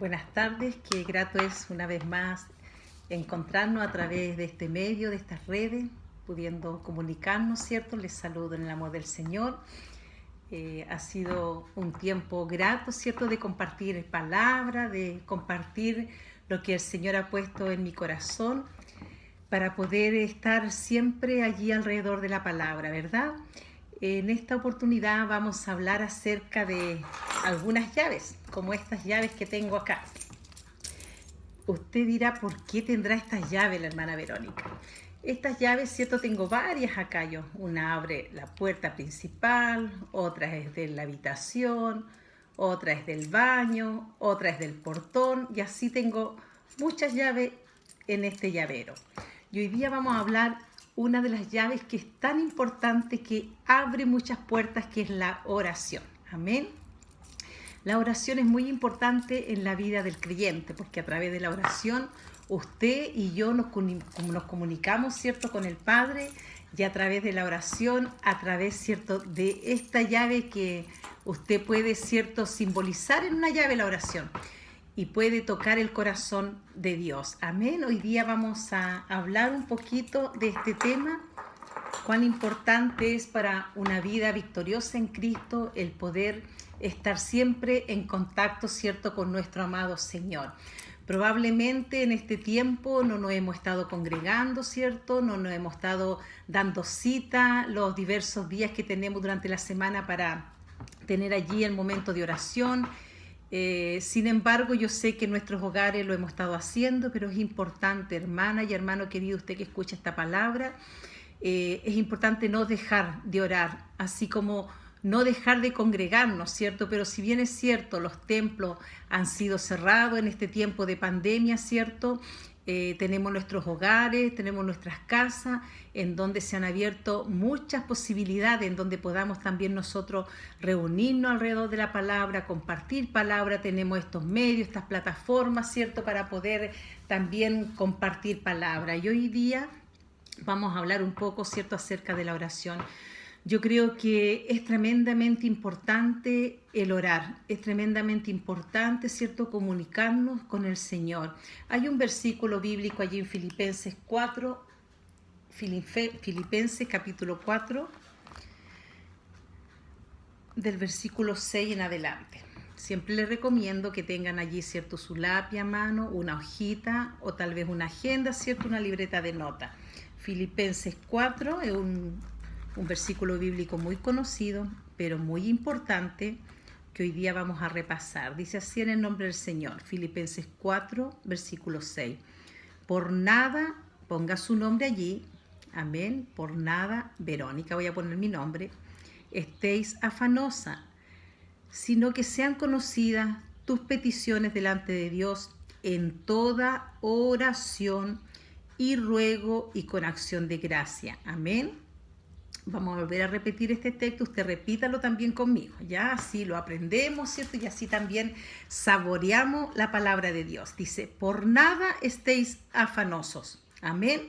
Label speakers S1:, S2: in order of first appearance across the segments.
S1: Buenas tardes, qué grato es una vez más encontrarnos a través de este medio, de estas redes, pudiendo comunicarnos, ¿cierto? Les saludo en el amor del Señor. Ha sido un tiempo grato, ¿cierto? De compartir palabra, de compartir lo que el Señor ha puesto en mi corazón para poder estar siempre allí alrededor de la palabra, ¿verdad? En esta oportunidad vamos a hablar acerca de algunas llaves, como estas llaves que tengo acá. Usted dirá, ¿por qué tendrá estas llaves la hermana Verónica? Estas llaves, cierto, tengo varias acá yo. Una abre la puerta principal, otra es de la habitación, otra es del baño, otra es del portón, y así tengo muchas llaves en este llavero. Y hoy día vamos a hablar una de las llaves que es tan importante, que abre muchas puertas, que es la oración. Amén. La oración es muy importante en la vida del creyente, porque a través de la oración usted y yo nos comunicamos, ¿cierto?, con el Padre, y a través de la oración, a través, ¿cierto?, de esta llave que usted puede, ¿cierto?, simbolizar en una llave la oración y puede tocar el corazón de Dios. Amén. Hoy día vamos a hablar un poquito de este tema, cuán importante es para una vida victoriosa en Cristo el poder estar siempre en contacto, ¿cierto?, con nuestro amado Señor. Probablemente en este tiempo no nos hemos estado congregando, ¿cierto? No nos hemos estado dando cita los diversos días que tenemos durante la semana para tener allí el momento de oración. Sin embargo, yo sé que en nuestros hogares lo hemos estado haciendo, pero es importante, hermana y hermano querido, usted que escucha esta palabra, es importante no dejar de orar, así como no dejar de congregarnos, ¿cierto? Pero si bien es cierto, los templos han sido cerrados en este tiempo de pandemia, ¿cierto? Tenemos nuestros hogares, tenemos nuestras casas, en donde se han abierto muchas posibilidades, en donde podamos también nosotros reunirnos alrededor de la palabra, compartir palabra. Tenemos estos medios, estas plataformas, ¿cierto?, para poder también compartir palabra. Y hoy día vamos a hablar un poco, ¿cierto?, acerca de la oración. Yo creo que es tremendamente importante el orar, es tremendamente importante, ¿cierto?, comunicarnos con el Señor. Hay un versículo bíblico allí en Filipenses 4, Filipenses capítulo 4, del versículo 6 en adelante. Siempre les recomiendo que tengan allí, ¿cierto?, su lápiz a mano, una hojita o tal vez una agenda, ¿cierto?, una libreta de nota. Filipenses 4 es un versículo bíblico muy conocido, pero muy importante, que hoy día vamos a repasar. Dice así en el nombre del Señor, Filipenses 4, versículo 6. Por nada, ponga su nombre allí, amén, por nada, Verónica, voy a poner mi nombre, estéis afanosa, sino que sean conocidas tus peticiones delante de Dios en toda oración y ruego y con acción de gracia. Amén. Vamos a volver a repetir este texto, usted repítalo también conmigo, ya así lo aprendemos, ¿cierto? Y así también saboreamos la palabra de Dios. Dice, por nada estéis afanosos, amén,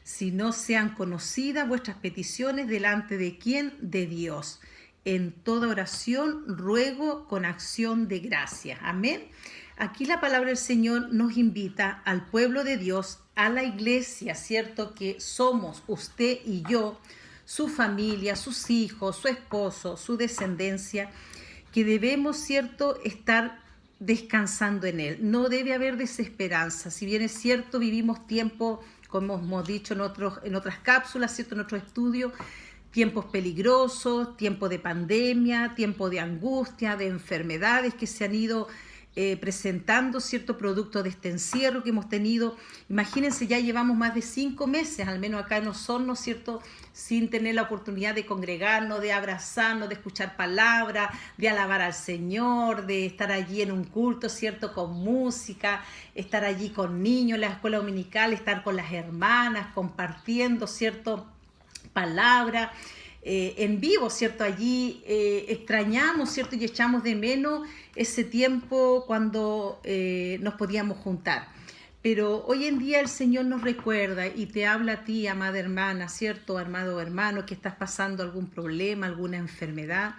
S1: si no sean conocidas vuestras peticiones delante de ¿quién? De Dios. En toda oración, ruego con acción de gracia, amén. Aquí la palabra del Señor nos invita al pueblo de Dios, a la iglesia, ¿cierto?, que somos usted y yo, su familia, sus hijos, su esposo, su descendencia, que debemos, ¿cierto?, estar descansando en Él. No debe haber desesperanza. Si bien es cierto, vivimos tiempos, como hemos dicho en otras cápsulas, ¿cierto?, en otros estudios, tiempos peligrosos, tiempo de pandemia, tiempo de angustia, de enfermedades que se han ido presentando, cierto, producto de este encierro que hemos tenido. Imagínense, ya llevamos más de 5 meses, al menos acá en Osorno, cierto, sin tener la oportunidad de congregarnos, de abrazarnos, de escuchar palabra, de alabar al Señor, de estar allí en un culto, cierto, con música, estar allí con niños en la escuela dominical, estar con las hermanas, compartiendo, cierto, palabra. En vivo, ¿cierto? Allí extrañamos, ¿cierto? Y echamos de menos ese tiempo cuando nos podíamos juntar. Pero hoy en día el Señor nos recuerda y te habla a ti, amada hermana, ¿cierto? Amado hermano, que estás pasando algún problema, alguna enfermedad,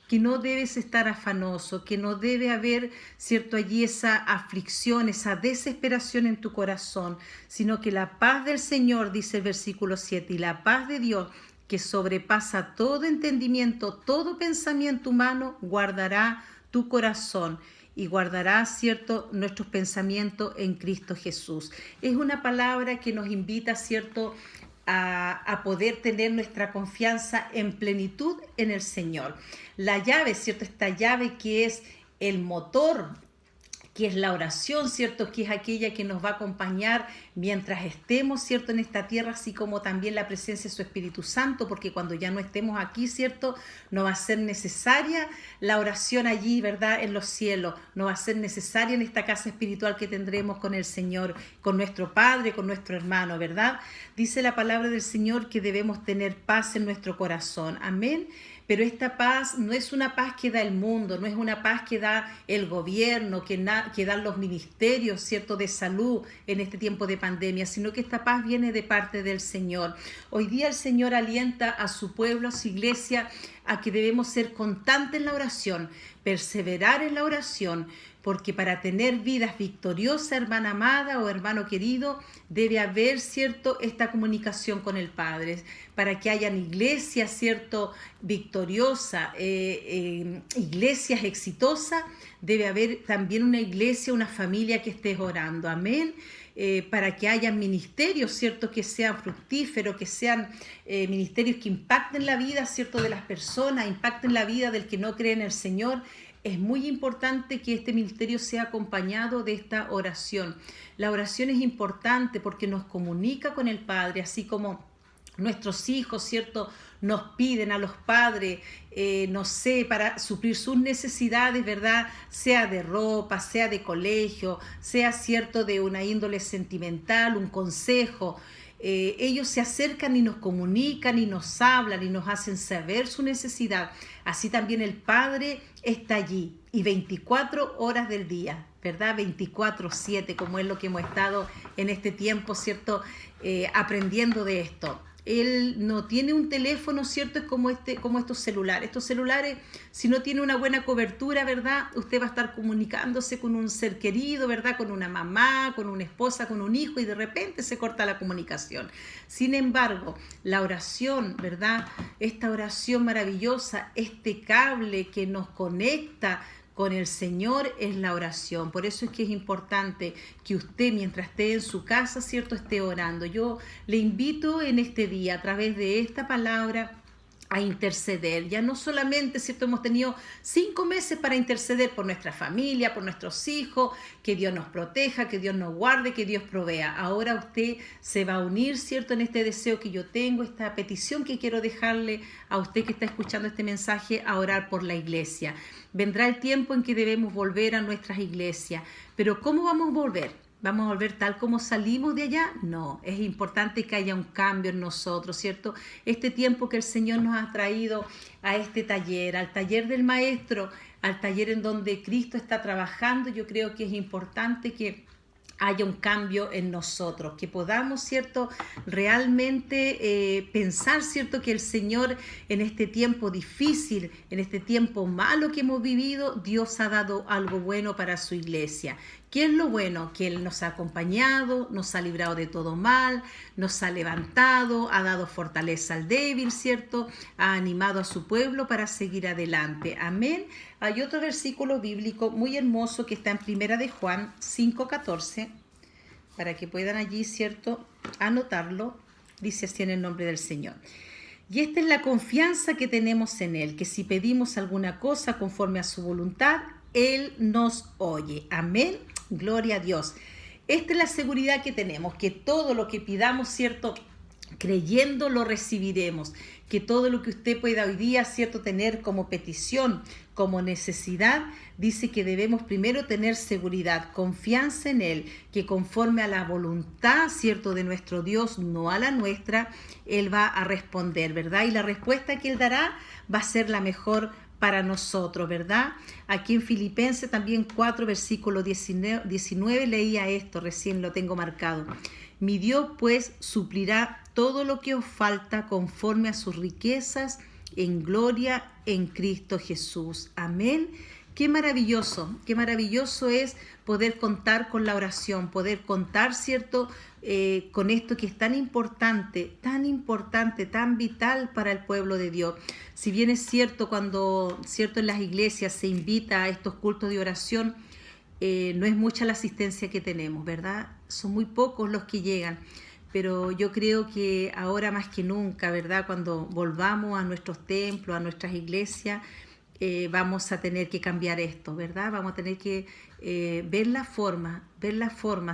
S1: que no debes estar afanoso, que no debe haber, cierto, allí esa aflicción, esa desesperación en tu corazón, sino que la paz del Señor, dice el versículo 7, y la paz de Dios, que sobrepasa todo entendimiento, todo pensamiento humano, guardará tu corazón y guardará, cierto, nuestros pensamientos en Cristo Jesús. Es una palabra que nos invita, cierto, a poder tener nuestra confianza en plenitud en el Señor. La llave, cierto, esta llave que es el motor, que es la oración, ¿cierto? Que es aquella que nos va a acompañar mientras estemos, ¿cierto? En esta tierra, así como también la presencia de su Espíritu Santo, porque cuando ya no estemos aquí, ¿cierto? No va a ser necesaria la oración allí, ¿verdad? En los cielos. No va a ser necesaria en esta casa espiritual que tendremos con el Señor, con nuestro Padre, con nuestro hermano, ¿verdad? Dice la palabra del Señor que debemos tener paz en nuestro corazón. Amén. Pero esta paz no es una paz que da el mundo, no es una paz que da el gobierno, que dan los ministerios, ¿cierto?, de salud en este tiempo de pandemia, sino que esta paz viene de parte del Señor. Hoy día el Señor alienta a su pueblo, a su iglesia, a que debemos ser constantes en la oración, perseverar en la oración, porque para tener vidas victoriosas, hermana amada o hermano querido, debe haber, ¿cierto?, esta comunicación con el Padre. Para que hayan iglesias, ¿cierto?, victoriosas, iglesias exitosas, debe haber también una iglesia, una familia que esté orando. Amén. Para que haya ministerios, ¿cierto?, que sean fructíferos, que sean ministerios que impacten la vida, ¿cierto?, de las personas, impacten la vida del que no cree en el Señor. Es muy importante que este ministerio sea acompañado de esta oración. La oración es importante porque nos comunica con el Padre, así como nuestros hijos, ¿cierto?, nos piden a los padres, no sé, para suplir sus necesidades, ¿verdad? Sea de ropa, sea de colegio, sea, ¿cierto?, de una índole sentimental, un consejo. Ellos se acercan y nos comunican y nos hablan y nos hacen saber su necesidad. Así también el Padre está allí y 24 horas del día, ¿verdad? 24/7, como es lo que hemos estado en este tiempo, ¿cierto? Aprendiendo de esto. Él no tiene un teléfono, ¿cierto? Es como estos celulares. Estos celulares, si no tiene una buena cobertura, ¿verdad? Usted va a estar comunicándose con un ser querido, ¿verdad? Con una mamá, con una esposa, con un hijo y de repente se corta la comunicación. Sin embargo, la oración, ¿verdad? Esta oración maravillosa, este cable que nos conecta con el Señor es la oración. Por eso es que es importante que usted, mientras esté en su casa, ¿cierto?, esté orando. Yo le invito en este día, a través de esta palabra, a interceder. Ya no solamente, ¿cierto?, hemos tenido 5 meses para interceder por nuestra familia, por nuestros hijos, que Dios nos proteja, que Dios nos guarde, que Dios provea. Ahora usted se va a unir, ¿cierto?, en este deseo que yo tengo, esta petición que quiero dejarle a usted que está escuchando este mensaje, a orar por la iglesia. Vendrá el tiempo en que debemos volver a nuestras iglesias, pero ¿cómo vamos a volver? ¿Vamos a volver tal como salimos de allá? No, es importante que haya un cambio en nosotros, ¿cierto? Este tiempo que el Señor nos ha traído a este taller, al taller del Maestro, al taller en donde Cristo está trabajando, yo creo que es importante que haya un cambio en nosotros, que podamos, ¿cierto?, realmente pensar, ¿cierto?, que el Señor en este tiempo difícil, en este tiempo malo que hemos vivido, Dios ha dado algo bueno para su iglesia. ¿Qué es lo bueno? Que Él nos ha acompañado, nos ha librado de todo mal, nos ha levantado, ha dado fortaleza al débil, ¿cierto? Ha animado a su pueblo para seguir adelante. Amén. Hay otro versículo bíblico muy hermoso que está en Primera de Juan 5:14, para que puedan allí, ¿cierto?, anotarlo. Dice así en el nombre del Señor. Y esta es la confianza que tenemos en Él, que si pedimos alguna cosa conforme a su voluntad, Él nos oye. Amén. Gloria a Dios. Esta es la seguridad que tenemos, que todo lo que pidamos, ¿cierto?, creyendo lo recibiremos, que todo lo que usted pueda hoy día, ¿cierto?, tener como petición, como necesidad, dice que debemos primero tener seguridad, confianza en Él, que conforme a la voluntad, ¿cierto?, de nuestro Dios, no a la nuestra, Él va a responder, ¿verdad? Y la respuesta que Él dará va a ser la mejor para nosotros, ¿verdad? Aquí en Filipenses también 4, versículo 19 leía esto, recién lo tengo marcado. Mi Dios pues suplirá todo lo que os falta conforme a sus riquezas en gloria en Cristo Jesús. Amén. Qué maravilloso es poder contar con la oración, poder contar, ¿cierto?, con esto que es tan importante, tan vital para el pueblo de Dios. Si bien es cierto, cuando, ¿cierto?, en las iglesias se invita a estos cultos de oración, no es mucha la asistencia que tenemos, ¿verdad? Son muy pocos los que llegan. Pero yo creo que ahora más que nunca, ¿verdad?, cuando volvamos a nuestros templos, a nuestras iglesias, vamos a tener que cambiar esto, ¿verdad? Vamos a tener que ver la forma,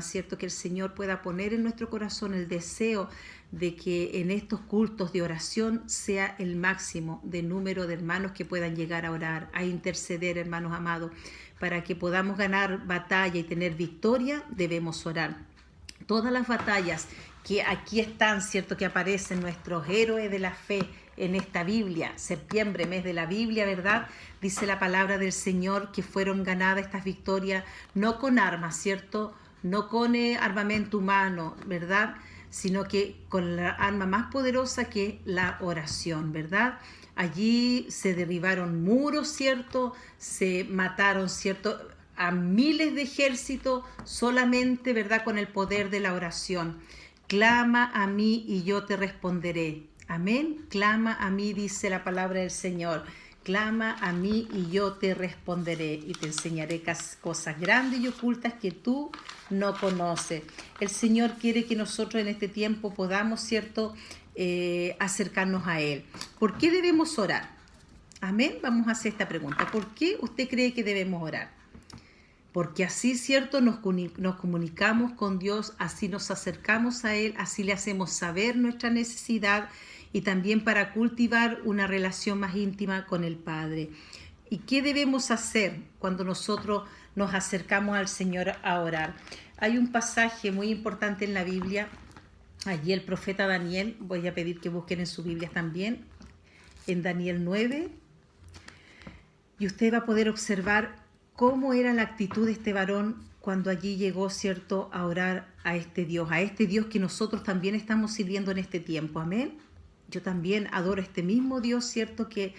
S1: ¿cierto?, que el Señor pueda poner en nuestro corazón el deseo de que en estos cultos de oración sea el máximo de número de hermanos que puedan llegar a orar, a interceder, hermanos amados. Para que podamos ganar batalla y tener victoria, debemos orar. Todas las batallas que aquí están, ¿cierto?, que aparecen nuestros héroes de la fe en esta Biblia, septiembre, mes de la Biblia, ¿verdad? Dice la palabra del Señor que fueron ganadas estas victorias no con armas, ¿cierto?, no con armamento humano, ¿verdad?, sino que con la arma más poderosa, que es la oración, ¿verdad? Allí se derribaron muros, ¿cierto?, se mataron, ¿cierto?, a miles de ejércitos solamente, ¿verdad?, con el poder de la oración. Clama a mí y yo te responderé. Amén. Clama a mí, dice la palabra del Señor. Clama a mí y yo te responderé y te enseñaré cosas grandes y ocultas que tú no conoces. El Señor quiere que nosotros en este tiempo podamos, ¿cierto?, acercarnos a Él. ¿Por qué debemos orar? Amén. Vamos a hacer esta pregunta. ¿Por qué usted cree que debemos orar? Porque así, ¿cierto?, nos comunicamos con Dios, así nos acercamos a Él, así le hacemos saber nuestra necesidad y también para cultivar una relación más íntima con el Padre. ¿Y qué debemos hacer cuando nosotros nos acercamos al Señor a orar? Hay un pasaje muy importante en la Biblia, allí el profeta Daniel, voy a pedir que busquen en sus Biblias también, en Daniel 9, y usted va a poder observar cómo era la actitud de este varón cuando allí llegó, ¿cierto?, a orar a este Dios que nosotros también estamos sirviendo en este tiempo. Amén. Yo también adoro este mismo Dios, ¿cierto?, que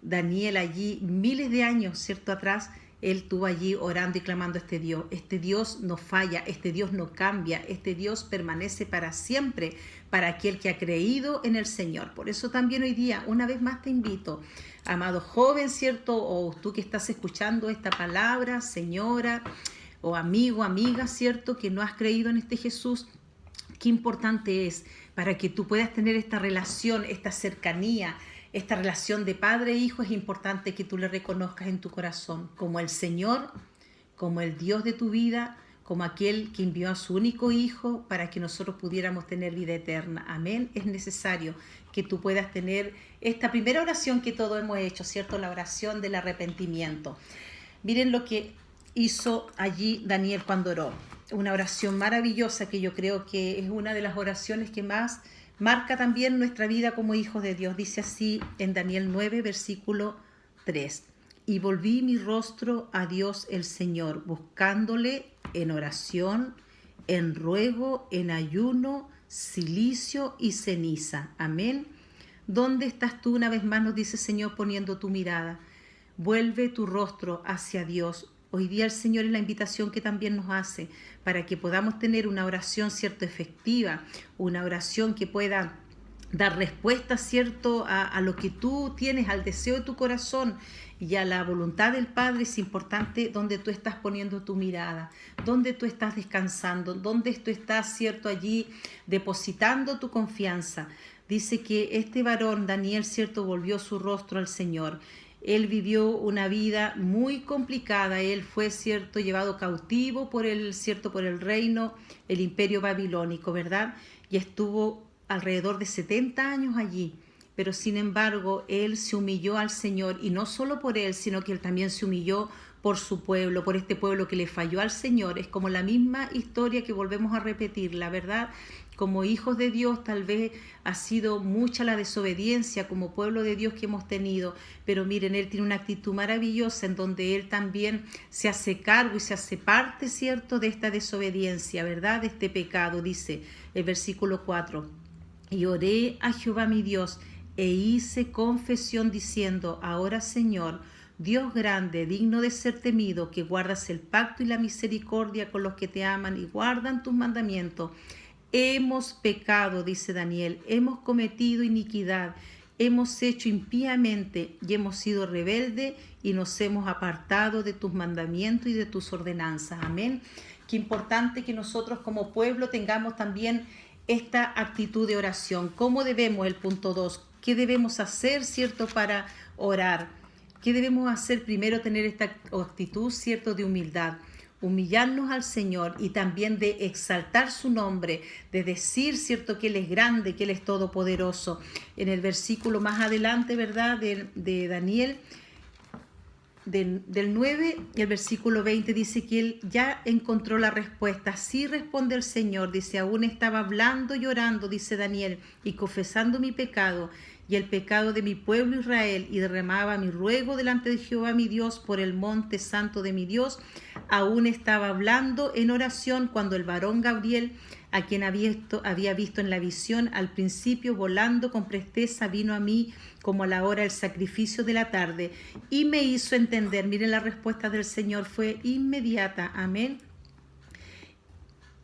S1: Daniel allí, miles de años, ¿cierto?, atrás, él estuvo allí orando y clamando a este Dios. Este Dios no falla, este Dios no cambia, este Dios permanece para siempre para aquel que ha creído en el Señor. Por eso también hoy día, una vez más te invito, amado joven, ¿cierto?, o tú que estás escuchando esta palabra, señora, o amigo, amiga, ¿cierto?, que no has creído en este Jesús. Qué importante es para que tú puedas tener esta relación, esta cercanía, esta relación de padre e hijo. Es importante que tú le reconozcas en tu corazón como el Señor, como el Dios de tu vida, como aquel que envió a su único Hijo para que nosotros pudiéramos tener vida eterna. Amén. Es necesario que tú puedas tener esta primera oración que todos hemos hecho, ¿cierto?, la oración del arrepentimiento. Miren lo que hizo allí Daniel cuando oró. Una oración maravillosa que yo creo que es una de las oraciones que más marca también nuestra vida como hijos de Dios. Dice así en Daniel 9, versículo 3. Y volví mi rostro a Dios el Señor, buscándole en oración, en ruego, en ayuno, cilicio y ceniza. Amén. ¿Dónde estás tú? Una vez más nos dice el Señor, poniendo tu mirada. Vuelve tu rostro hacia Dios. Hoy día el Señor es la invitación que también nos hace para que podamos tener una oración, ¿cierto?, efectiva, una oración que pueda dar respuesta, ¿cierto?, a lo que tú tienes, al deseo de tu corazón y a la voluntad del Padre. Es importante donde tú estás poniendo tu mirada, donde tú estás descansando, donde tú estás, ¿cierto?, allí depositando tu confianza. Dice que este varón, Daniel, ¿cierto?, volvió su rostro al Señor. Él vivió una vida muy complicada. Él fue, ¿cierto?, llevado cautivo por el reino, el imperio babilónico, ¿verdad? Y estuvo alrededor de 70 años allí. Pero sin embargo, él se humilló al Señor, y no solo por él, sino que él también se humilló por su pueblo, por este pueblo que le falló al Señor. Es como la misma historia que volvemos a repetir, la verdad. Como hijos de Dios tal vez ha sido mucha la desobediencia como pueblo de Dios que hemos tenido, pero miren, Él tiene una actitud maravillosa en donde Él también se hace cargo y se hace parte, ¿cierto?, de esta desobediencia, ¿verdad?, de este pecado. Dice el versículo 4, y oré a Jehová mi Dios e hice confesión diciendo: ahora, Señor, Dios grande, digno de ser temido, que guardas el pacto y la misericordia con los que te aman y guardan tus mandamientos. Hemos pecado, dice Daniel, hemos cometido iniquidad, hemos hecho impíamente y hemos sido rebeldes y nos hemos apartado de tus mandamientos y de tus ordenanzas. Amén. Qué importante que nosotros como pueblo tengamos también esta actitud de oración. ¿Cómo debemos? El punto 2. ¿Qué debemos hacer, cierto, para orar? ¿Qué debemos hacer? Primero, tener esta actitud, cierto, de humildad. Humillarnos al Señor y también de exaltar su nombre, de decir, cierto, que Él es grande, que Él es todopoderoso. En el versículo más adelante, ¿verdad?, de Daniel, del 9 y el versículo 20 dice que él ya encontró la respuesta. Así responde el Señor, dice: aún estaba hablando y orando, dice Daniel, y confesando mi pecado y el pecado de mi pueblo Israel, y derramaba mi ruego delante de Jehová mi Dios por el monte santo de mi Dios. Aún estaba hablando en oración cuando el varón Gabriel, a quien había visto en la visión al principio volando con presteza, vino a mí como a la hora del sacrificio de la tarde y me hizo entender. Miren, la respuesta del Señor fue inmediata. Amén.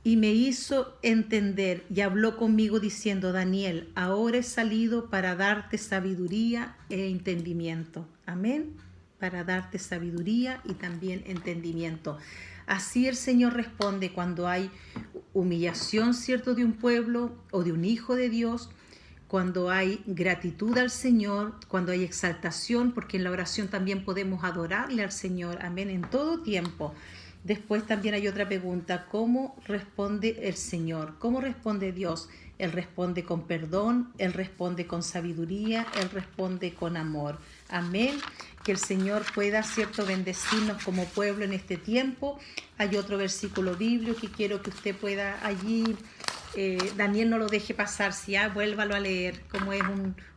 S1: Y me hizo entender y habló conmigo diciendo: Daniel, ahora he salido para darte sabiduría e entendimiento. Amén. Para darte sabiduría y también entendimiento. Así el Señor responde cuando hay humillación, cierto, de un pueblo o de un hijo de Dios, cuando hay gratitud al Señor, cuando hay exaltación, porque en la oración también podemos adorarle al Señor. Amén. En todo tiempo. Después también hay otra pregunta: ¿cómo responde el Señor? ¿Cómo responde Dios? Él responde con perdón, Él responde con sabiduría, Él responde con amor. Amén. Que el Señor pueda, cierto, bendecirnos como pueblo en este tiempo. Hay otro versículo bíblico que quiero que usted pueda allí, Daniel, no lo deje pasar, si vuélvalo a leer, como es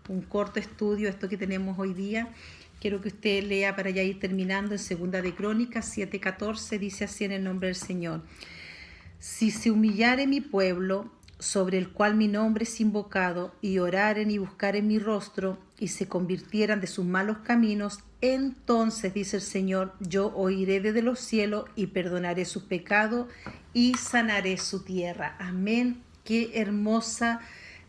S1: un corto estudio esto que tenemos hoy día. Quiero que usted lea para ya ir terminando en Segunda de Crónicas 7:14, dice así en el nombre del Señor: si se humillare mi pueblo, sobre el cual mi nombre es invocado, y oraren y buscaren mi rostro, y se convirtieran de sus malos caminos, entonces, dice el Señor, yo oiré desde los cielos y perdonaré sus pecados y sanaré su tierra. Amén. Qué hermosa,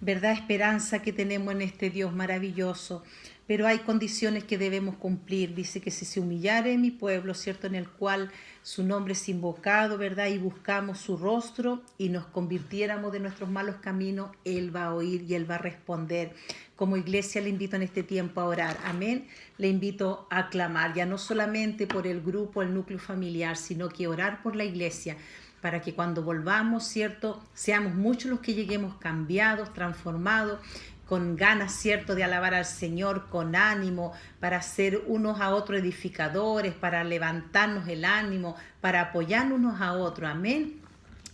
S1: ¿verdad?, esperanza que tenemos en este Dios maravilloso. Pero hay condiciones que debemos cumplir. Dice que si se humillare mi pueblo, ¿cierto?, en el cual su nombre es invocado, ¿verdad?, y buscamos su rostro y nos convirtiéramos de nuestros malos caminos, Él va a oír y Él va a responder. Como iglesia le invito en este tiempo a orar. Amén. Le invito a clamar, ya no solamente por el grupo, el núcleo familiar, sino que orar por la iglesia, para que cuando volvamos, ¿cierto?, seamos muchos los que lleguemos cambiados, transformados, con ganas, ¿cierto?, de alabar al Señor, con ánimo, para ser unos a otros edificadores, para levantarnos el ánimo, para apoyarnos unos a otros. Amén.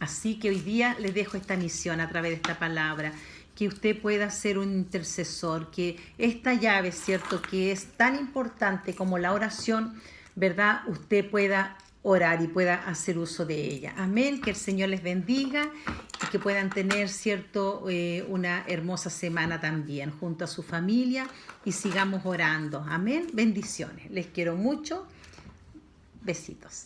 S1: Así que hoy día les dejo esta misión a través de esta palabra, que usted pueda ser un intercesor, que esta llave, ¿cierto?, que es tan importante como la oración, ¿verdad?, usted pueda orar y pueda hacer uso de ella. Amén. Que el Señor les bendiga y que puedan tener, ¿cierto?, una hermosa semana también junto a su familia, y sigamos orando. Amén. Bendiciones. Les quiero mucho. Besitos.